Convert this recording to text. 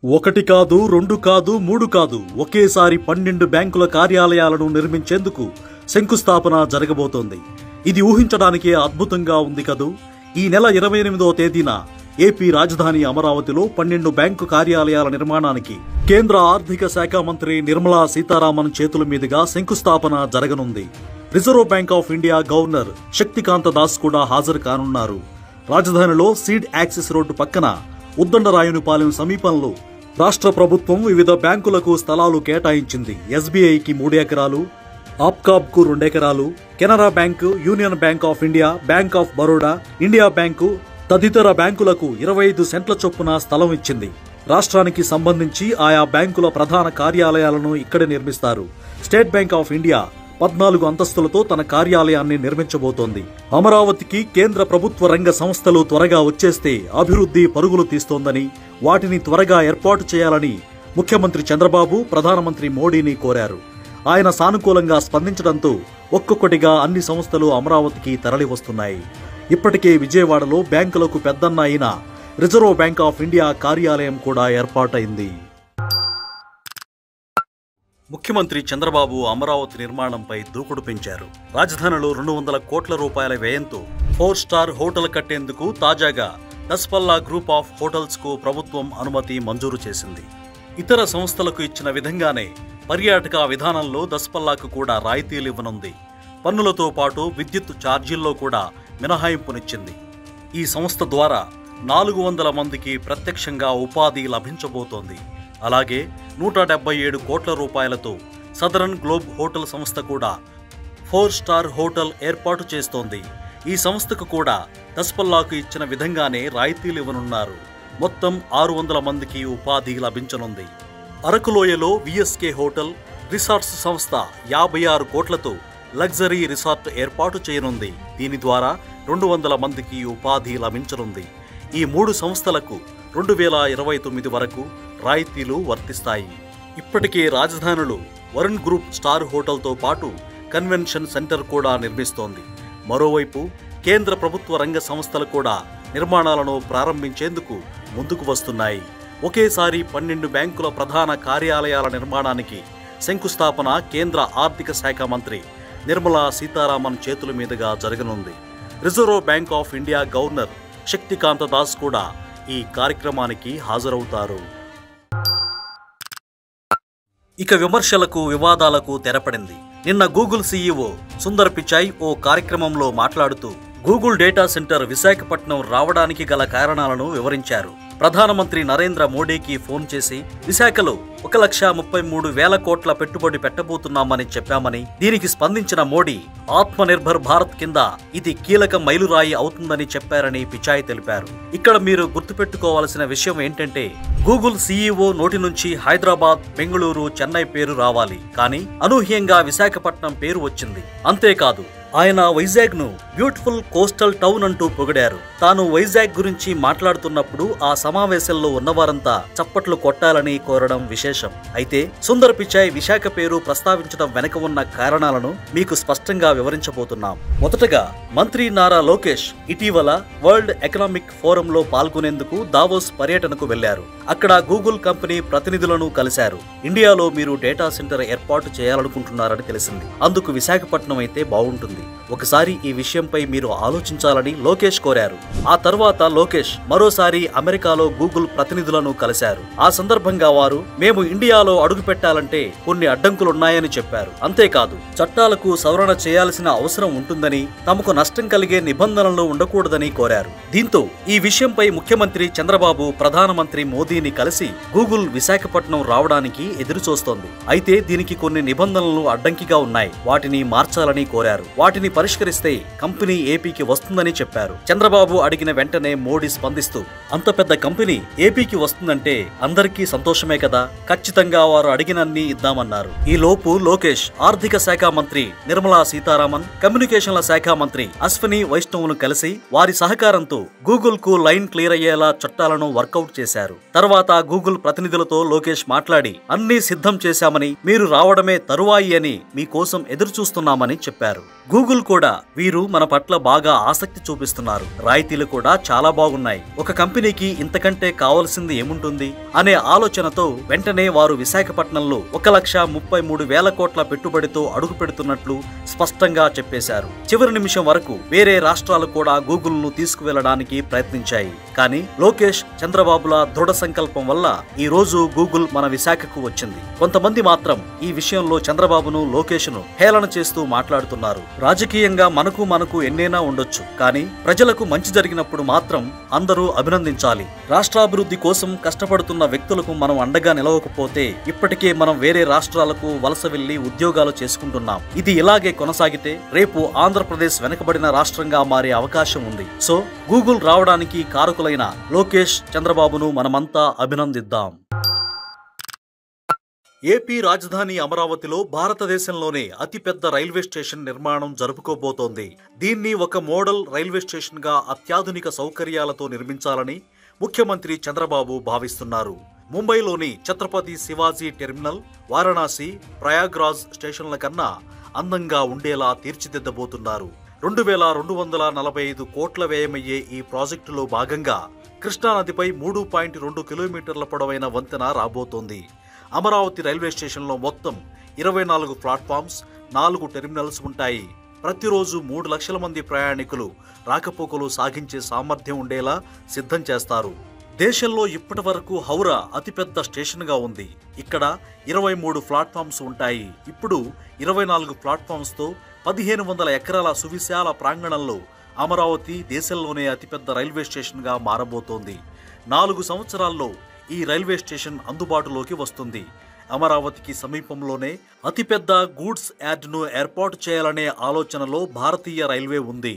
ఒకటి కాదు, రెండు కాదు, మూడు కాదు, ఒకేసారి 12 బ్యాంకుల కార్యాలయాలను నిర్మించేందుకు శంకుస్థాపన జరగబోతోంది. ఇది ఊహించడానికే అద్భుతంగా ఉంది కదూ. ఈ నెల 28వ తేదీన ఏపీ రాజధాని అమరావతిలో 12 బ్యాంకు కార్యాలయాల నిర్మాణానికి కేంద్ర ఆర్థిక శాఖ మంత్రి నిర్మలా సీతారామన్ చేతుల మీదుగా శంకుస్థాపన జరగనుంది. Reserve bank of India governor Shaktikanta Das కూడా హాజరు కానున్నారు. రాజధానిలో సీడ్ యాక్సిస్ రోడ్డు పక్కన ఉద్దండరాయునిపాలెం సమీపంలో రాష్ట్ర ప్రభుత్వం వివిధ బ్యాంకులకు స్థలాలు కేటాయించింది. ఎస్బీఐకి 3 ఎకరాలు, ఆప్కాబ్కు 2 ఎకరాలు, Canara bank, union bank of India, bank of Baroda, India bank తదితర బ్యాంకులకు 25 సెంట్ల చొప్పున స్థలం ఇచ్చింది. రాష్ట్రానికి సంబంధించి ఆయా బ్యాంకుల ప్రధాన కార్యాలయాలను ఇక్కడే నిర్మిస్తారు. స్టేట్ బ్యాంక్ ఆఫ్ ఇండియా 14 అంతస్తులతో తన కార్యాలయాన్ని నిర్మించబోతోంది. అమరావతికి కేంద్ర ప్రభుత్వ రంగ సంస్థలు త్వరగా వచ్చేస్తే అభివృద్ధి పరుగులు తీస్తోందని, వాటిని త్వరగా ఏర్పాటు చేయాలని ముఖ్యమంత్రి చంద్రబాబు ప్రధానమంత్రి మోడీని కోరారు. ఆయన సానుకూలంగా స్పందించడంతో ఒక్కొక్కటిగా అన్ని సంస్థలు అమరావతికి తరలి వస్తున్నాయి. ఇప్పటికే విజయవాడలో బ్యాంకులకు పెద్దన్న అయిన రిజర్వ్ బ్యాంక్ ఆఫ్ ఇండియా కార్యాలయం కూడా ఏర్పాటైంది. ముఖ్యమంత్రి చంద్రబాబు అమరావతి నిర్మాణంపై దూకుడు పెంచారు. రాజధానిలో 200 కోట్ల రూపాయల వ్యయంతో 4 స్టార్ హోటల్ కట్టేందుకు తాజాగా దస్పల్లా గ్రూప్ ఆఫ్ హోటల్స్ కు ప్రభుత్వం అనుమతి మంజూరు చేసింది. ఇతర సంస్థలకు ఇచ్చిన విధంగానే పర్యాటక విధానంలో దస్పల్లాకు కూడా రాయితీలు ఇవ్వనుంది. పన్నులతో పాటు విద్యుత్ ఛార్జీల్లో కూడా మినహాయింపునిచ్చింది. ఈ సంస్థ ద్వారా 400 మందికి ప్రత్యక్షంగా ఉపాధి లభించబోతోంది. అలాగే 177 కోట్ల రూపాయలతో సదరన్ గ్లోబ్ హోటల్ సంస్థ కూడా 4 స్టార్ హోటల్ ఏర్పాటు చేస్తోంది. ఈ సంస్థకు కూడా దస్పల్లాకు ఇచ్చిన విధంగానే రాయితీలు ఇవ్వనున్నారు. మొత్తం 600 మందికి ఉపాధి లభించనుంది. అరకులోయలో విఎస్కే హోటల్ రిసార్ట్స్ సంస్థ 56 కోట్లతో లగ్జరీ రిసార్ట్ ఏర్పాటు చేయనుంది. దీని ద్వారా 200 మందికి ఉపాధి లభించనుంది. ఈ 3 సంస్థలకు 2029 వరకు రాయితీలు వర్తిస్తాయి. ఇప్పటికే రాజధానిలో వరుణ్ గ్రూప్ స్టార్ హోటల్తో పాటు కన్వెన్షన్ సెంటర్ కూడా నిర్మిస్తోంది. మరోవైపు కేంద్ర ప్రభుత్వ రంగ సంస్థలు కూడా నిర్మాణాలను ప్రారంభించేందుకు ముందుకు వస్తున్నాయి. ఒకేసారి 12 బ్యాంకుల ప్రధాన కార్యాలయాల నిర్మాణానికి శంకుస్థాపన కేంద్ర ఆర్థిక శాఖ మంత్రి నిర్మలా సీతారామన్ చేతుల మీదుగా జరగనుంది. Reserve bank of India governor Shaktikanta Das కూడా ఈ కార్యక్రమానికి హాజరవుతారు. ఇక విమర్శలకు, వివాదాలకు తెరపడింది. నిన్న గూగుల్ సీఈఓ సుందర్ పిచాయ్ ఓ కార్యక్రమంలో మాట్లాడుతూ గూగుల్ డేటా సెంటర్ విశాఖపట్నం రావడానికి గల కారణాలను వివరించారు. ప్రధానమంత్రి నరేంద్ర మోడీకి ఫోన్ చేసి విశాఖలో 1,33,000 కోట్ల పెట్టుబడి పెట్టబోతున్నామని చెప్పామని, దీనికి స్పందించిన మోడీ ఆత్మనిర్భర్ భారత్ కింద ఇది కీలక మైలురాయి అవుతుందని చెప్పారని పిచాయ్ తెలిపారు. ఇక్కడ మీరు గుర్తుపెట్టుకోవాల్సిన విషయం ఏంటంటే గూగుల్ సీఈఓ నోటి నుంచి హైదరాబాద్, బెంగళూరు, చెన్నై పేరు రావాలి, కానీ అనూహ్యంగా విశాఖపట్నం పేరు వచ్చింది. అంతేకాదు, ఆయన వైజాగ్ ను బ్యూటిఫుల్ కోస్టల్ టౌన్ అంటూ పొగిడారు. తాను వైజాగ్ గురించి మాట్లాడుతున్నప్పుడు ఆ సమావేశంలో ఉన్నవారంతా చప్పట్లు కొట్టాలని కోరడం విశేషం. అయితే సుందర్ పిచాయ్ విశాఖ పేరు ప్రస్తావించడం వెనక ఉన్న కారణాలను మీకు స్పష్టంగా వివరించబోతున్నాం. మొదటగా మంత్రి నారా లోకేష్ ఇటీవల వరల్డ్ ఎకనామిక్ ఫోరంలో పాల్గొనేందుకు దావోస్ పర్యటనకు వెళ్లారు. అక్కడ గూగుల్ కంపెనీ ప్రతినిధులను కలిశారు. ఇండియాలో మీరు డేటా సెంటర్ ఏర్పాటు చేయాలనుకుంటున్నారని తెలిసింది. అందుకు విశాఖపట్నం అయితే బాగుంటుంది. ఒకసారి ఈ విషయంపై మీరు ఆలోచించాలని లోకేష్ కోరారు. ఆ తర్వాత లోకేష్ మరోసారి అమెరికాలో గూగుల్ ప్రతినిధులను కలిశారు. ఆ సందర్భంగా వారు మేము ఇండియాలో అడుగు పెట్టాలంటే కొన్ని అడ్డంకులున్నాయని చెప్పారు. అంతేకాదు, చట్టాలకు సవరణ చేయాల్సిన అవసరం ఉంటుందని, తమకు నష్టం కలిగే నిబంధనలు ఉండకూడదని కోరారు. దీంతో ఈ విషయంపై ముఖ్యమంత్రి చంద్రబాబు ప్రధానమంత్రి మోదీని కలిసి గూగుల్ విశాఖపట్నం రావడానికి ఎదురుచూస్తోంది. అయితే దీనికి కొన్ని నిబంధనలు అడ్డంకిగా ఉన్నాయి, వాటిని మార్చాలని కోరారు. వాటిని పరిష్కరిస్తే కంపెనీ ఏపీకి వస్తుందని చెప్పారు. చంద్రబాబు అడిగిన వెంటనే మోడీ స్పందిస్తూ అంత పెద్ద కంపెనీ ఏపీకి వస్తుందంటే అందరికీ సంతోషమే కదా, ఖచ్చితంగా వారు అడిగినన్ని ఇద్దామన్నారు. ఈ లోపు లోకేష్ ఆర్థిక శాఖ మంత్రి నిర్మలా సీతారామన్, కమ్యూనికేషన్ల శాఖ మంత్రి అశ్విని వైష్ణవ్ను కలిసి వారి సహకారంతో గూగుల్ కు లైన్ క్లియర్ అయ్యేలా చట్టాలను వర్కౌట్ చేశారు. తర్వాత గూగుల్ ప్రతినిధులతో లోకేష్ మాట్లాడి అన్నీ సిద్ధం చేశామని, మీరు రావడమే తరువాయి అని మీకోసం ఎదురు చూస్తున్నామని చెప్పారు. గూగుల్ కూడా వీరు మన పట్ల బాగా ఆసక్తి చూపిస్తున్నారు, రాయితీలు కూడా చాలా బాగున్నాయి, ఒక కంపెనీకి ఇంత ఇంతకంటే కావలసింది ఏముంటుంది అనే ఆలోచనతో వెంటనే వారు విశాఖపట్నంలో 1,33,000 కోట్ల పెట్టుబడితో అడుగు పెడుతున్నట్లు స్పష్టంగా చెప్పేశారు. చివరి నిమిషం వరకు వేరే రాష్ట్రాలు కూడా గూగుల్ ను తీసుకువెళ్లడానికి ప్రయత్నించాయి. కానీ లోకేష్, చంద్రబాబుల దృఢ సంకల్పం వల్ల ఈ రోజు గూగుల్ మన విశాఖకు వచ్చింది. కొంతమంది మాత్రం ఈ విషయంలో చంద్రబాబును, లోకేష్ ను హేళన చేస్తూ మాట్లాడుతున్నారు. రాజకీయంగా మనకు ఎన్నైనా ఉండొచ్చు, కానీ ప్రజలకు మంచి జరిగినప్పుడు మాత్రం అందరూ అభినందించాలి. రాష్ట్రాభివృద్ధి కోసం కష్టపడుతున్న వ్యక్తులకు మనం అండగా నిలవకపోతే ఇప్పటికే మనం వేరే రాష్ట్రాలకు వలస వెళ్లి ఉద్యోగాలు చేసుకుంటున్నాం. ఇది ఇలాగే కొనసాగితే రేపు ఆంధ్రప్రదేశ్ వెనుకబడిన రాష్ట్రంగా మారే అవకాశం ఉంది. సో గూగుల్ రావడానికి కారకులైన లోకేష్, చంద్రబాబును మనమంతా అభినందిద్దాం. ఏపీ రాజధాని అమరావతిలో భారతదేశంలోనే అతిపెద్ద రైల్వే స్టేషన్ నిర్మాణం జరుపుకోబోతోంది. దీన్ని ఒక మోడల్ రైల్వే స్టేషన్ గా అత్యాధునిక సౌకర్యాలతో నిర్మించాలని ముఖ్యమంత్రి చంద్రబాబు భావిస్తున్నారు. ముంబైలోని ఛత్రపతి శివాజీ టెర్మినల్, వారణాసి, ప్రయాగ్రాజ్ స్టేషన్ల కన్నా అందంగా ఉండేలా తీర్చిదిద్దబోతున్నారు. 2,245 కోట్ల వ్యయమయ్యే ఈ ప్రాజెక్టులో భాగంగా కృష్ణానదిపై 3.2 కిలోమీటర్ల పొడవైన వంతెన రాబోతోంది. అమరావతి రైల్వే స్టేషన్లో మొత్తం 24 ప్లాట్ఫామ్స్, 4 టెర్మినల్స్ ఉంటాయి. ప్రతిరోజు 3 లక్షల మంది ప్రయాణికులు రాకపోకలు సాగించే సామర్థ్యం ఉండేలా సిద్ధం చేస్తారు. దేశంలో ఇప్పటి వరకు హౌరా అతిపెద్ద స్టేషన్గా ఉంది. ఇక్కడ 23 ప్లాట్ఫామ్స్ ఉంటాయి. ఇప్పుడు 24 ప్లాట్ఫామ్స్తో 1,500 ఎకరాల సువిశాల ప్రాంగణంలో అమరావతి దేశంలోనే అతిపెద్ద రైల్వే స్టేషన్గా మారబోతోంది. 4 సంవత్సరాల్లో ఈ రైల్వే స్టేషన్ అందుబాటులోకి వస్తుంది. అమరావతికి సమీపంలోనే అతిపెద్ద గూడ్స్ యార్డ్ను ఏర్పాటు చేయాలనే ఆలోచనలో భారతీయ రైల్వే ఉంది.